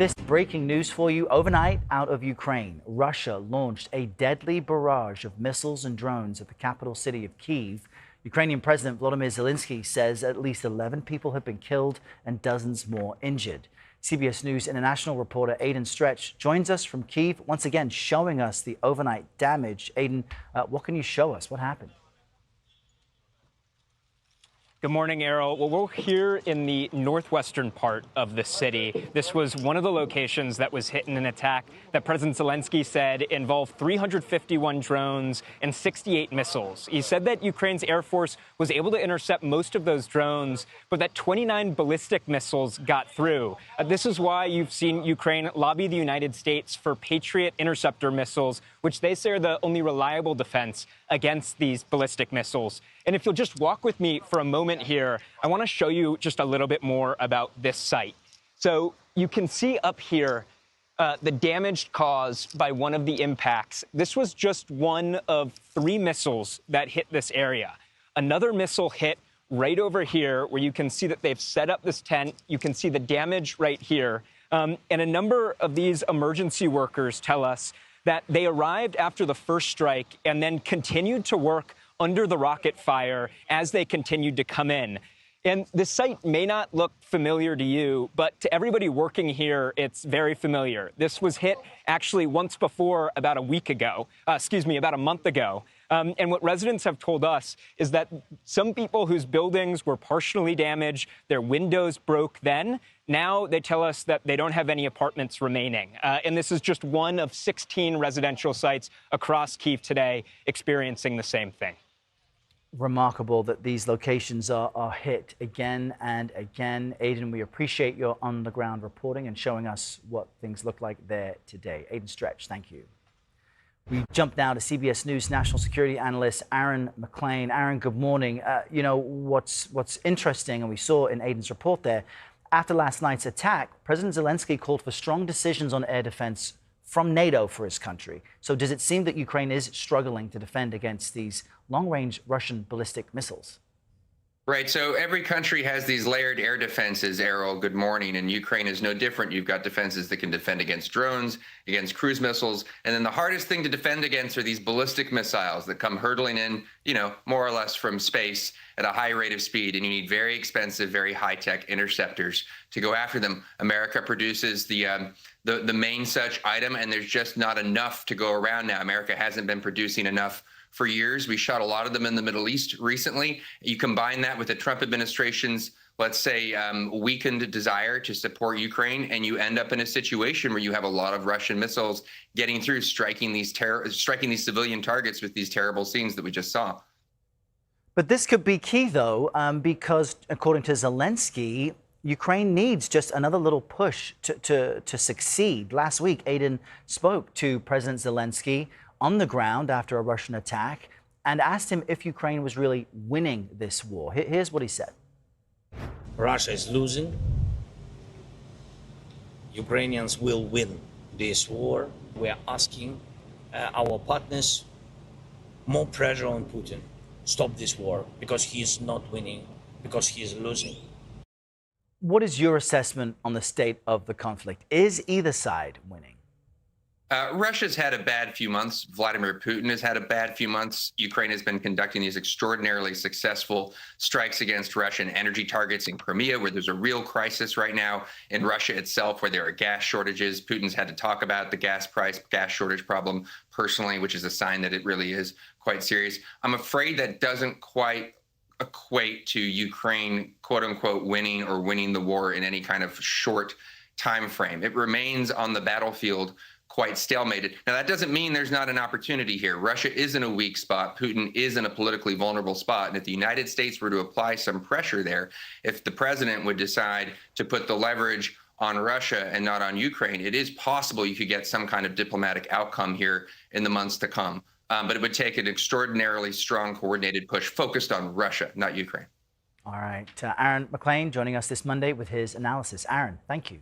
This breaking news for you. Overnight, out of Ukraine, Russia launched a deadly barrage of missiles and drones at the capital city of Kyiv. Ukrainian President Volodymyr Zelenskyy says at least 11 people have been killed and dozens more injured. CBS News international reporter Aidan joins us from Kyiv, once again showing us the overnight damage. Aidan, what can you show us? What happened? Good morning, Errol. Well, we're here in the northwestern part of the city. This was one of the locations that was hit in an attack that President Zelenskyy said involved 351 drones and 68 missiles. He said that Ukraine's Air Force was able to intercept most of those drones, but that 29 ballistic missiles got through. This is why you've seen Ukraine lobby the United States for Patriot interceptor missiles, which they say are the only reliable defense against these ballistic missiles. And if you'll just walk with me for a moment here, I want to show you just a little bit more about this site. So you can see up here the damage caused by one of the impacts. This was just one of 3 missiles that hit this area. Another missile hit right over here, where you can see that they've set up this tent. You can see the damage right here. And a number of these emergency workers tell us that they arrived after the first strike and then continued to work under the rocket fire as they continued to come in. And this site may not look familiar to you, but to everybody working here, it's very familiar. This was hit actually once before about a month ago. And what residents have told us is that some people whose buildings were partially damaged, their windows broke then. Now they tell us that they don't have any apartments remaining. And this is just one of 16 residential sites across Kyiv today experiencing the same thing. Remarkable that these locations are hit again and again. Aidan, we appreciate your on-the-ground reporting and showing us what things look like there today. Aidan, thank you. We jump now to CBS News national security analyst Aidan MacLean. Aidan, good morning. You know, what's interesting, and we saw in Aidan's report there, after last night's attack, President Zelenskyy called for strong decisions on air defense from NATO for his country. So does it seem that Ukraine is struggling to defend against these long-range Russian ballistic missiles? Right. So every country has these layered air defenses, Errol. Good morning. And Ukraine is no different. You've got defenses that can defend against drones, against cruise missiles. And then the hardest thing to defend against are these ballistic missiles that come hurtling in, you know, more or less from space at a high rate of speed. And you need very expensive, very high-tech interceptors to go after them. America produces the main such item, and there's just not enough to go around now. America hasn't been producing enough for years. We shot a lot of them in the Middle East recently. You combine that with the Trump administration's, let's say, weakened desire to support Ukraine, and you end up in a situation where you have a lot of Russian missiles getting through, striking these civilian targets with these terrible scenes that we just saw. But this could be key, though, because according to Zelenskyy, Ukraine needs just another little push to succeed. Last week, Aidan spoke to President Zelenskyy on the ground after a Russian attack and asked him if Ukraine was really winning this war. Here's what he said. Russia is losing. Ukrainians will win this war. We are asking our partners more pressure on Putin. Stop this war, because he is not winning, because he is losing. What is your assessment on the state of the conflict? Is either side winning? Russia's had a bad few months. Vladimir Putin has had a bad few months. Ukraine has been conducting these extraordinarily successful strikes against Russian energy targets in Crimea, where there's a real crisis right now. In Russia itself, where there are gas shortages. Putin's had to talk about the gas shortage problem personally, which is a sign that it really is quite serious. I'm afraid that doesn't quite equate to Ukraine, quote unquote, winning the war in any kind of short time frame. It remains on the battlefield quite stalemated. Now, that doesn't mean there's not an opportunity here. Russia is in a weak spot. Putin is in a politically vulnerable spot. And if the United States were to apply some pressure there, if the president would decide to put the leverage on Russia and not on Ukraine, it is possible you could get some kind of diplomatic outcome here in the months to come. But it would take an extraordinarily strong, coordinated push focused on Russia, not Ukraine. All right. Aidan MacLean joining us this Monday with his analysis. Aidan, thank you.